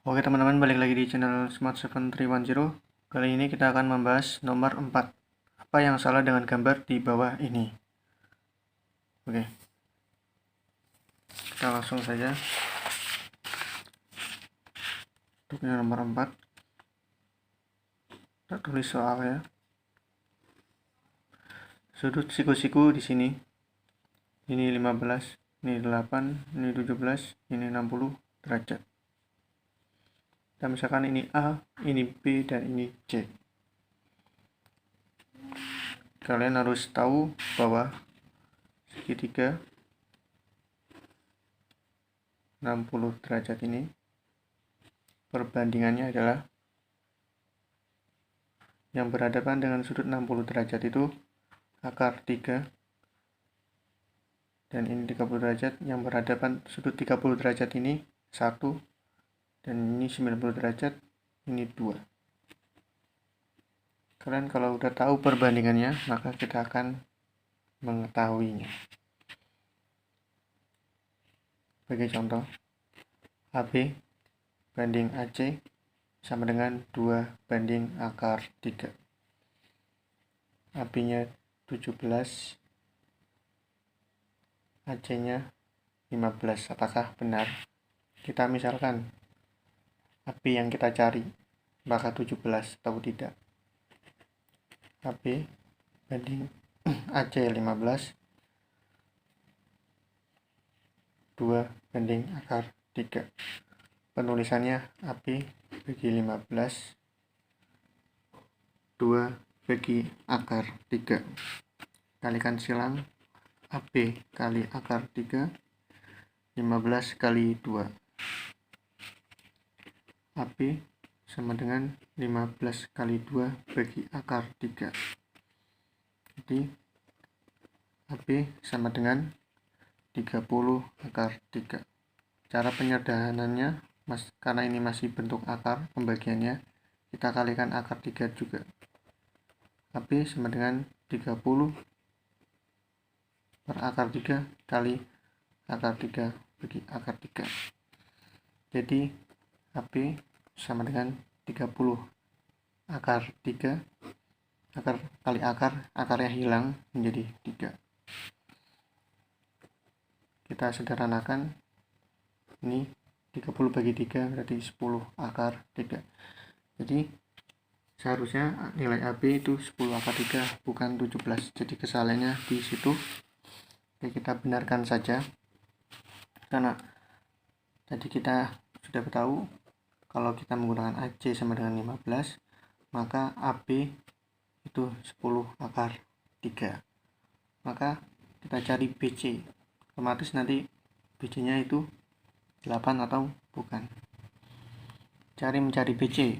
Oke teman-teman, balik lagi di channel Smart 7310. Kali ini kita akan membahas nomor 4. Apa yang salah dengan gambar di bawah ini? Oke, kita langsung saja. Untuk nomor 4, kita tulis soalnya. Sudut siku-siku di sini. Ini 15, ini 8, ini 17, ini 60 derajat. Kita misalkan ini A, ini B, dan ini C. Kalian harus tahu bahwa segitiga 60 derajat ini perbandingannya adalah yang berhadapan dengan sudut 60 derajat itu akar 3, dan ini 30 derajat. Yang berhadapan sudut 30 derajat ini 1, dan ini 90 derajat, ini 2. Kalian kalau udah tahu perbandingannya, maka kita akan mengetahuinya. Bagi contoh, AB banding AC sama dengan 2 banding akar 3. AB-nya 17, AC-nya 15. Apakah benar? Kita misalkan AB yang kita cari apakah 17 atau tidak. AB banding AC 15, 2 banding akar 3. Penulisannya AB bagi 15, 2 bagi akar 3. Kalikan silang AB kali akar 3, 15 kali 2. AB sama dengan 15 kali 2 bagi akar 3. Jadi AB sama dengan 30 akar 3. Cara penyederhananya, karena ini masih bentuk akar pembagiannya, kita kalikan akar 3 juga. AB sama dengan 30 per akar 3 kali akar 3 bagi akar 3. Jadi AB sama dengan 30 akar 3, akar kali akar, akarnya hilang menjadi 3. Kita sederhanakan, ini 30 bagi 3 berarti 10 akar 3. Jadi seharusnya nilai AB itu 10 akar 3, bukan 17. Jadi kesalahannya di situ. Oke, kita benarkan saja, karena tadi kita sudah tahu kalau kita menggunakan AC sama dengan 15, maka AB itu 10 akar 3. Maka kita cari BC, otomatis nanti BC nya itu 8 atau bukan. Mencari BC,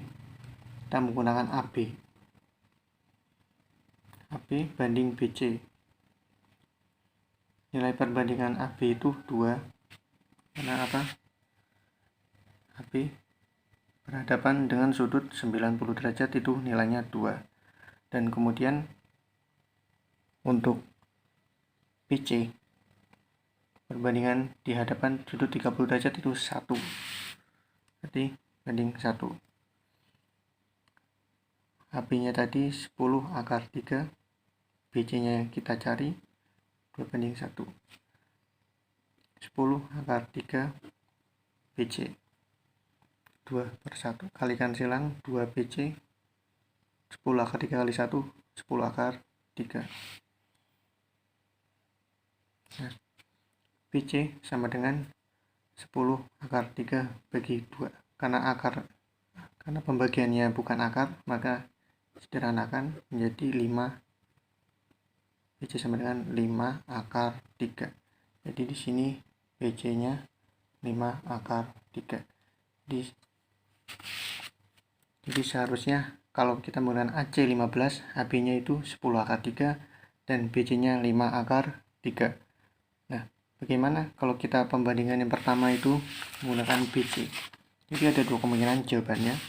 kita menggunakan AB banding BC. Nilai perbandingan AB itu 2. Karena apa? AB berhadapan dengan sudut 90 derajat itu nilainya 2. Dan kemudian untuk BC, perbandingan di hadapan sudut 30 derajat itu 1. Berarti banding 1. AB-nya tadi 10 akar 3, BC-nya kita cari 2 banding 1. 10 akar 3 BC, 2 per 1. Kalikan silang 2 BC, 10 akar 3 kali 1, 10 akar 3. Nah, BC sama dengan 10 akar 3 bagi 2. Karena pembagiannya bukan akar, maka sederhanakan menjadi 5. BC sama dengan 5 akar 3. Jadi di sini BC-nya 5 akar 3. Jadi seharusnya kalau kita menggunakan AC 15, AB-nya itu 10 akar 3 dan BC-nya 5 akar 3. Nah, bagaimana kalau kita pembandingan yang pertama itu menggunakan BC? Jadi ada 2 kemungkinan jawabannya.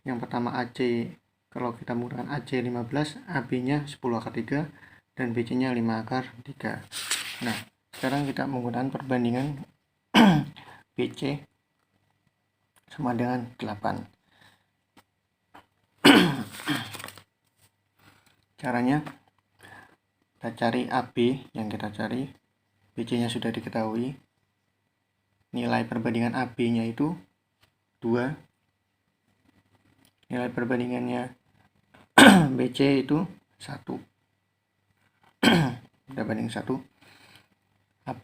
Yang pertama AC, kalau kita menggunakan AC 15, AB-nya 10 akar 3 dan BC-nya 5 akar 3. Nah, sekarang kita menggunakan perbandingan BC sama dengan 8. Caranya kita cari AB yang kita cari, BC nya sudah diketahui, nilai perbandingan AB nya itu 2, nilai perbandingannya BC itu 1, udah banding 1. AB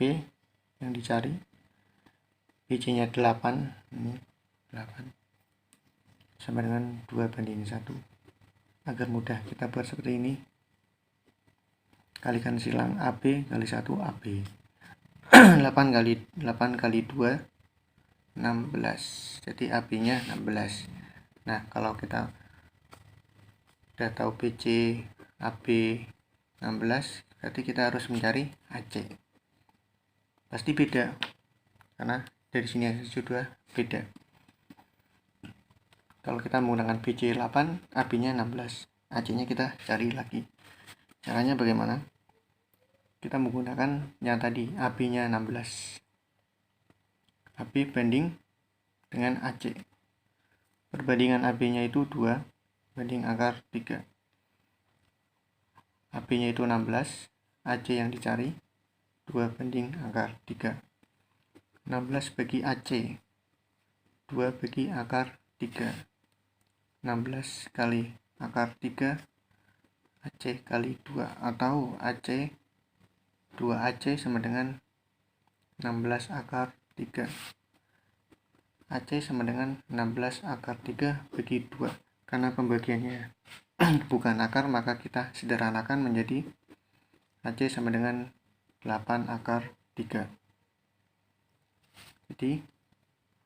yang dicari, BC nya 8, ini 8 sama dengan 2 banding 1. Agar mudah kita buat seperti ini, kalikan silang AB kali 1 AB. 8 kali 2 16, jadi AB nya 16. Nah, kalau kita udah tahu BC AB 16, berarti kita harus mencari AC. Pasti beda, karena dari sini sudah beda. Kalau kita menggunakan BC 8, AB nya 16, AC nya kita cari lagi. Caranya bagaimana? Kita menggunakan yang tadi, AB nya 16, AB banding dengan AC. Perbandingan AB nya itu 2 banding akar 3. AB nya itu 16, AC yang dicari 2 banding akar 3. 16 bagi AC, 2 bagi akar 3. 16 kali akar 3 AC kali 2, atau AC 2AC sama dengan 16 akar 3. AC sama dengan 16 akar 3 bagi 2. Karena pembagiannya bukan akar, maka kita sederhanakan menjadi AC sama dengan 8 akar 3. Jadi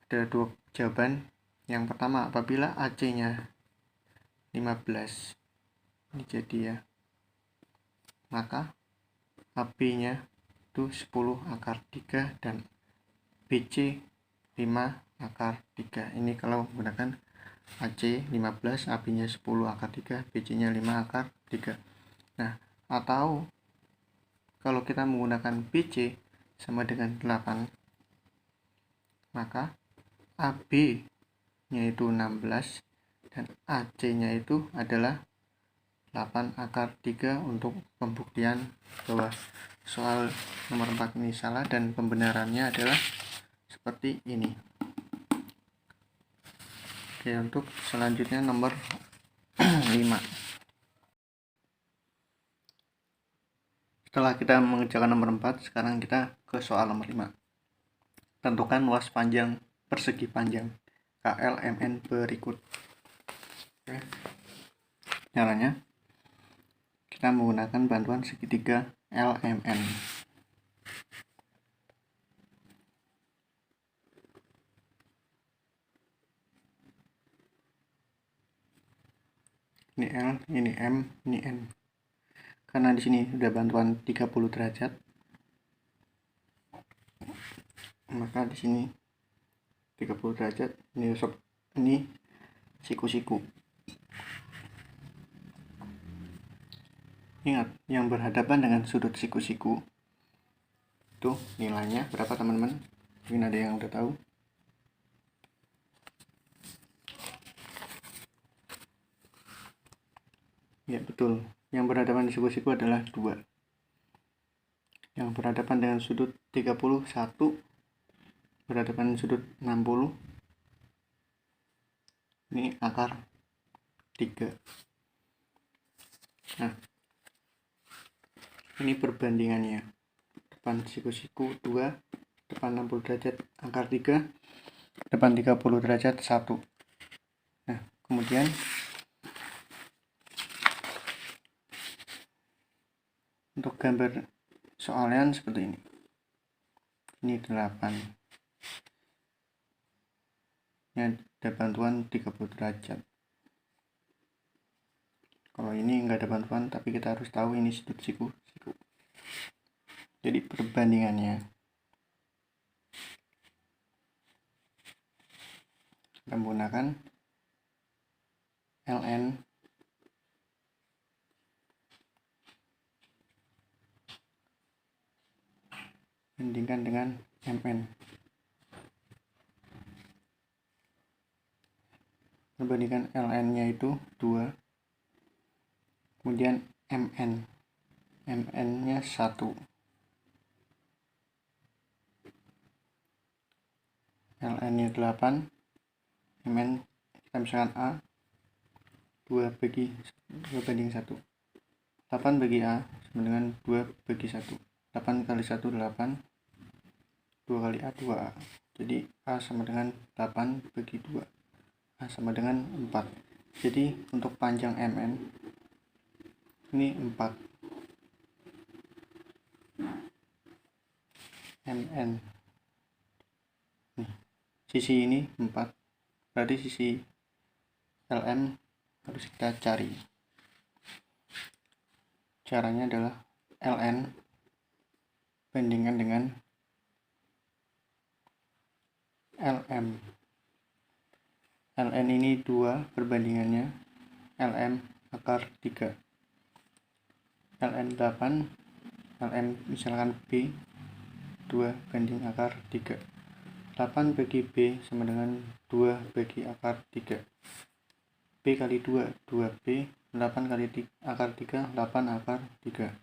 ada dua jawaban. Yang pertama, apabila AC-nya 15, ini jadi ya, maka AB-nya itu 10 akar 3 dan BC 5 akar 3. Ini kalau menggunakan AC 15, AB-nya 10 akar 3, BC-nya 5 akar 3. Nah, atau kalau kita menggunakan BC sama dengan 8, maka AB-nya itu 16 dan AC-nya itu adalah 8 akar 3 untuk pembuktian bahwa soal nomor 4 ini salah dan pembenarannya adalah seperti ini. Oke, untuk selanjutnya nomor 5. Setelah kita mengerjakan nomor 4, sekarang kita ke soal nomor 5. Tentukan luas panjang persegi panjang KLMN berikut. Oke. Caranya kita menggunakan bantuan segitiga LMN. Ini L, ini M, ini N. Karena di sini sudah bantuan 30 derajat, maka di sini 30 derajat, ini siku-siku. Ingat, yang berhadapan dengan sudut siku-siku itu nilainya berapa, teman-teman? Mungkin ada yang udah tahu. Ya, betul. Yang berhadapan di siku-siku adalah 2. Yang berhadapan dengan sudut 31 berhadapan dengan sudut 60, ini akar 3. Nah, ini perbandingannya. Depan siku-siku 2, depan 60 derajat akar 3, depan 30 derajat 1. Nah, kemudian untuk gambar soalnya seperti ini. Ini 8. Ini ada bantuan 30 derajat. Kalau ini enggak ada bantuan, tapi kita harus tahu ini sudut siku-siku. Jadi perbandingannya kita menggunakan LN bandingkan dengan MN. perbandingan ln nya itu 2, kemudian mn nya 1, ln nya 8, mn kita misalkan A 2 banding 1, 8 bagi A sama dengan 2 bagi 1, 8 kali 1 8, 2 kali A 2A, jadi A sama dengan 8 bagi 2, A sama dengan 4. Jadi untuk panjang mn ini 4, mn nih, sisi ini 4, berarti sisi lm harus kita cari. Caranya adalah ln bandingkan dengan lm. ln ini 2 perbandingannya lm akar 3, ln 8, lm misalkan b 2 banding akar 3, 8 bagi b sama dengan 2 bagi akar 3, b kali 2 2b, 8 kali akar 3 8 akar 3,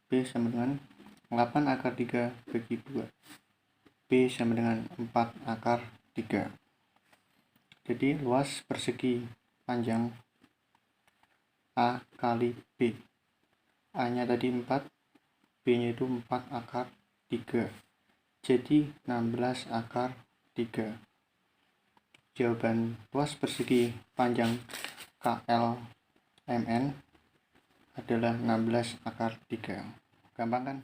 b sama dengan 8 akar 3 bagi 2, b sama dengan 4 akar 3. Jadi luas persegi panjang A kali B, A nya tadi 4, B nya itu 4 akar 3, jadi 16 akar 3. Jawaban luas persegi panjang KLMN adalah 16 akar 3. Gampang kan?